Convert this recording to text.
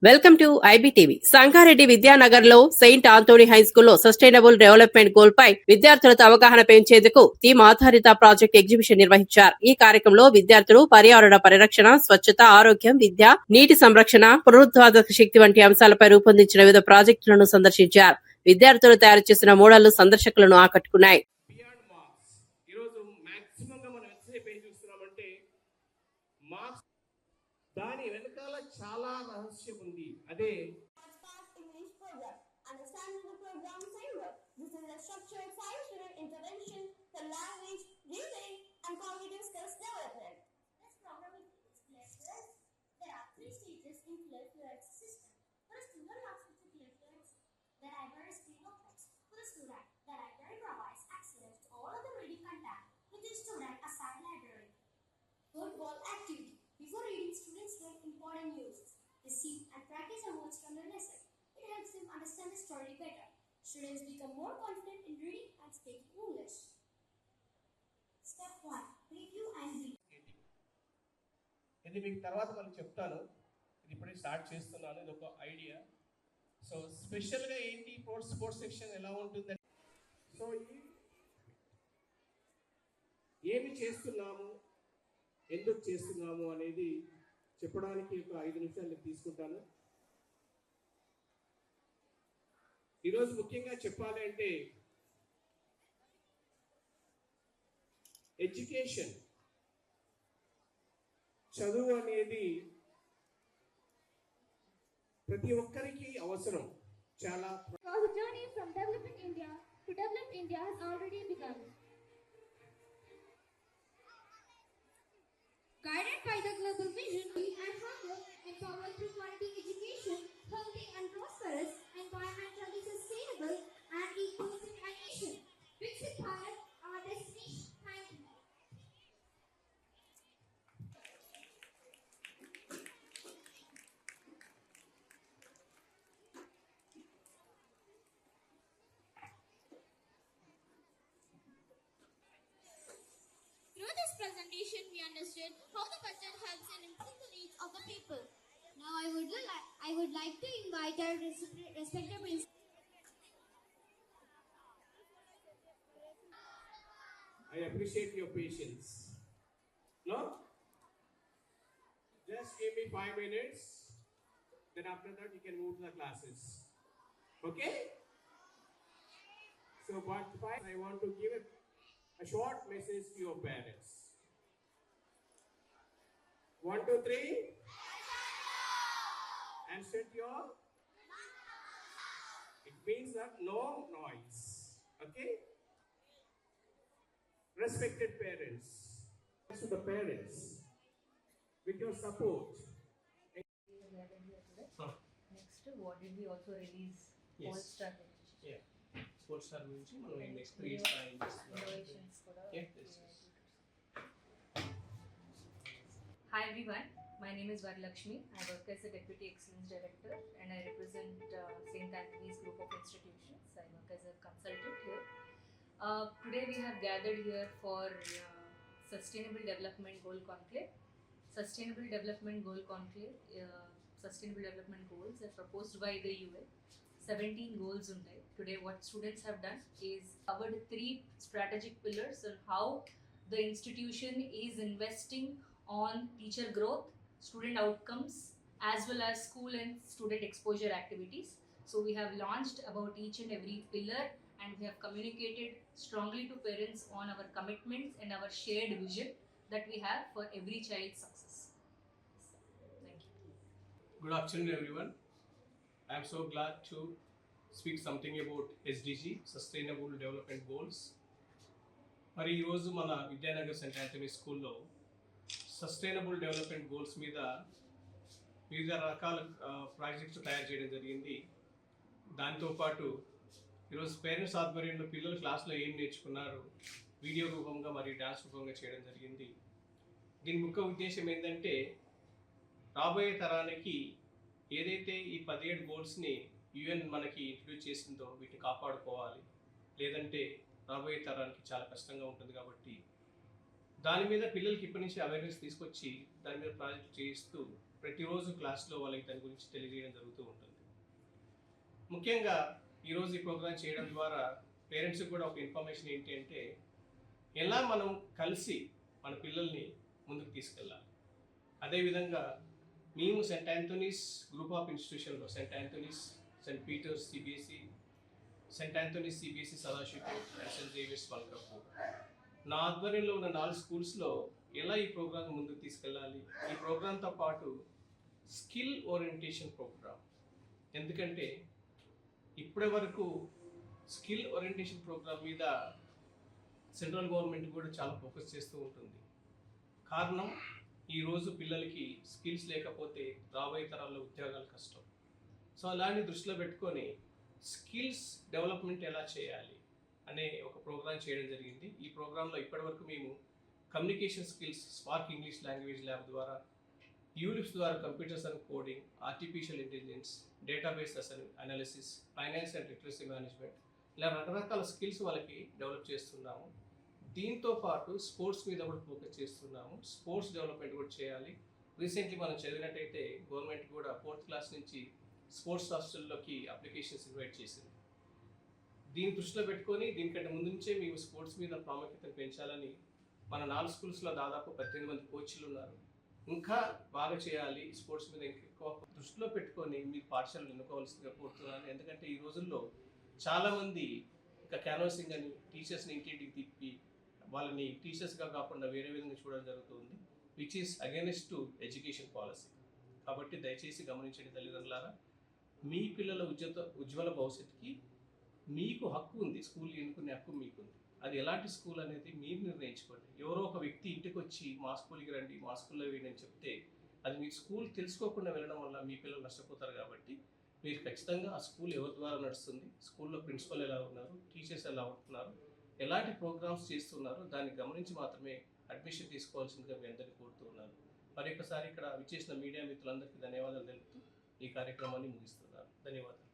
Welcome to IBTV. Sangareddy Vidyanagar లో Saint Anthony high స్కూల్లో sustainable development goal పై విద్యార్థులతో అవగాహన పెంచేందుకు థీమ్ ఆధారిత ప్రాజెక్ట్ ఎగ్జిబిషన్ నిర్వహించారు. ఈ కార్యక్రమంలో విద్యార్థులు పర్యావరణ పరిరక్షణ, స్వచ్ఛత, ఆరోగ్యం, విద్య, నీటి సంరక్షణ, పునరుత్పాదక శక్తి వంటి అంశాలపై రూపొందించిన వివిధ ప్రాజెక్టులను సందర్శించారు. విద్యార్థులు తయారు చేసిన మోడళ్లు సందర్శకులను ఆకట్టుకున్నాయి. దాని వెనకాల చాలా రహస్యం ఉంది. అదే Before reading, students learn important news. They see and practice a words from the lesson. It helps them understand the story better. Students become more confident in reading and speaking English. Step 1. Review and read. ఇది మీకు తర్వాత మనం చెప్తాను. ఇది ఇప్పుడే start చేస్తున్నాను. ఇది ఒక ఐడియా. సో స్పెషల్గా ఏంటి స్పోర్ట్స్ సెక్షన్ ఎలా ఉంటుందంటే, సో ఏమి చేస్తున్నాము, ఎందుకు చేస్తున్నాము అనేది చెప్పడానికి ఒక 5 నిమిషాలు తీసుకుంటాను. ఈరోజు ముఖ్యంగా చెప్పాలి అంటే ఎడ్యుకేషన్, చదువు అనేది ప్రతి ఒక్కరికి అవసరం. చాలా The journey from developing India to develop India has already begun. Guided by the global vision and hunger, empowered through quality education, healthy and prosperous, environmentally sustainable and inclusive nation. Viksit Bharat, our destination. Thank you. Through this presentation, we understood how the budget helps in improving the needs of the people. Now, I would like to invite our respected principal. I appreciate your patience. No? Just give me 5 minutes. Then after that, you can move to the classes. Okay? So, but I want to give a short message to your parents. 1, 2, 3. And set your. It means that no noise. Okay? Respected parents. To the parents. With your support. Next, what did we also release? Yes. All strategy. Yeah. Sports star గురించి మనం next 3 years plan చేస్తున్నాం. Innovations కూడా. Yes. Hi everyone, my name is Varalakshmi. I work as a Deputy Excellence Director and I represent St. Anthony's Group of Institutions. I work as a consultant here. Today we have gathered here for Sustainable Development Goal Conclave. Sustainable Development Goal Conclave, Sustainable Development Goals are proposed by the UN. 17 goals untai. Today what students have done is covered 3 strategic pillars on how the institution is investing on teacher growth, student outcomes, as well as school and student exposure activities. So we have launched about each and every pillar and we have communicated strongly to parents on our commitments and our shared vision that we have for every child's success. Thank you. Good afternoon everyone. I am so glad to speak something about SDG, Sustainable Development Goals. మరి ఈరోజు మన Vidyanagar Saint Anthony స్కూల్లో sustainable development goals మీద వివిధ రకాల projects తయారు చేయడం జరిగింది. దాంతోపాటు ఈరోజు పేరెంట్స్ ఆధ్వర్యంలో పిల్లలు క్లాస్లో ఏం నేర్చుకున్నారు వీడియో రూపంగా మరియు డ్యాన్స్ రూపంగా చేయడం జరిగింది. దీని ముఖ్య ఉద్దేశం ఏంటంటే రాబోయే తరానికి ఏదైతే ఈ 17 గోల్స్ని యుఎన్ మనకి ఇంట్రడ్యూస్ చేసిందో వీటిని కాపాడుకోవాలి, లేదంటే రాబోయే తరానికి చాలా కష్టంగా ఉంటుంది. కాబట్టి దాని మీద పిల్లలకి ఇప్పటి నుంచి అవేర్నెస్ తీసుకొచ్చి దాని మీద ప్రాజెక్ట్ చేయిస్తూ ప్రతిరోజు క్లాస్లో వాళ్ళకి దాని గురించి తెలియజేయడం జరుగుతూ ఉంటుంది. ముఖ్యంగా ఈరోజు ఈ ప్రోగ్రాం చేయడం ద్వారా పేరెంట్స్కి కూడా ఒక ఇన్ఫర్మేషన్ ఏంటి అంటే ఎలా మనం కలిసి మన పిల్లల్ని ముందుకు తీసుకెళ్ళాలి. అదేవిధంగా మేము సెయింట్ ఆంథోనీస్ గ్రూప్ ఆఫ్ ఇన్స్టిట్యూషన్లో Saint Anthony's, Saint Peter's CBSE, Saint Anthony's CBSE Sadashivpur and Saint Xavier's Malkapur నా ఆధ్వర్యంలో ఉన్న 4 స్కూల్స్లో ఎలా ఈ ప్రోగ్రాం ముందుకు తీసుకెళ్ళాలి. ఈ ప్రోగ్రాంతో పాటు స్కిల్ ఓరియంటేషన్ ప్రోగ్రామ్, ఎందుకంటే ఇప్పటి వరకు స్కిల్ ఓరియంటేషన్ ప్రోగ్రామ్ మీద సెంట్రల్ గవర్నమెంట్ కూడా చాలా ఫోకస్ చేస్తూ ఉంటుంది. కారణం ఈరోజు పిల్లలకి స్కిల్స్ లేకపోతే రాబోయే తరాల్లో ఉద్యోగాలు కష్టం. సో అలాంటి దృష్టిలో పెట్టుకొని స్కిల్స్ డెవలప్మెంట్ ఎలా చేయాలి అనే ఒక ప్రోగ్రామ్ చేయడం జరిగింది. ఈ ప్రోగ్రాంలో ఇప్పటివరకు మేము communication skills, spark English language lab ద్వారా, యూలిప్స్ ద్వారా computers and coding, artificial intelligence, database analysis, finance and literacy management, ఇలా రకరకాల స్కిల్స్ వాళ్ళకి డెవలప్ చేస్తున్నాము. దీంతో పాటు స్పోర్ట్స్ మీద కూడా ఫోకస్ చేస్తున్నాము. స్పోర్ట్స్ డెవలప్మెంట్ కూడా చేయాలి. రీసెంట్లీ మనం చదివినట్టయితే గవర్నమెంట్ కూడా 4th క్లాస్ నుంచి స్పోర్ట్స్ హాస్టల్లోకి అప్లికేషన్స్ ఇన్వైట్ చేసింది. దీన్ని దృష్టిలో పెట్టుకొని దీనికంటే ముందు నుంచే మేము స్పోర్ట్స్ మీద ప్రాముఖ్యతను పెంచాలని మన 4 స్కూల్స్లో దాదాపు 18 మంది కోచ్లు ఉన్నారు. ఇంకా బాగా చేయాలి, స్పోర్ట్స్ మీద ఎక్కువ దృష్టిలో పెట్టుకొని మీరు పాఠశాలను ఎన్నుకోవాల్సిందిగా కోరుతున్నాను. ఎందుకంటే ఈ రోజుల్లో చాలామంది ఇంకా క్యాన్వాసింగ్ అని టీచర్స్ని ఇంటింటికి తిప్పి వాళ్ళని టీచర్స్గా కాకుండా వేరే విధంగా చూడడం జరుగుతుంది, which is against to education policy. కాబట్టి దయచేసి గమనించండి తల్లిదండ్రులారా, మీ పిల్లల ఉజ్వల భవిష్యత్తుకి మీకు హక్కు ఉంది, స్కూల్ ఎన్నుకునే హక్కు మీకుంది. అది ఎలాంటి స్కూల్ అనేది మీరు నిర్ణయించుకోండి. ఎవరో ఒక వ్యక్తి ఇంటికి వచ్చి మా స్కూల్కి రండి, మా స్కూల్లో వేయండి అని చెప్తే అది మీ స్కూల్ తెలుసుకోకుండా వెళ్ళడం వల్ల మీ పిల్లలు నష్టపోతారు. కాబట్టి మీరు ఖచ్చితంగా ఆ స్కూల్ ఎవరి ద్వారా నడుస్తుంది, స్కూల్లో ప్రిన్సిపల్ ఎలా ఉన్నారు, టీచర్స్ ఎలా ఉంటున్నారు, ఎలాంటి ప్రోగ్రామ్స్ చేస్తున్నారు, దాన్ని గమనించి మాత్రమే అడ్మిషన్ తీసుకోవాల్సిందిగా మీ అందరినీ కోరుతున్నాను. మరి ఒకసారి ఇక్కడ విచ్చేసిన మీడియా మిత్రులందరికీ ధన్యవాదాలు తెలుపుతూ ఈ కార్యక్రమాన్ని ముగిస్తున్నాను. ధన్యవాదాలు.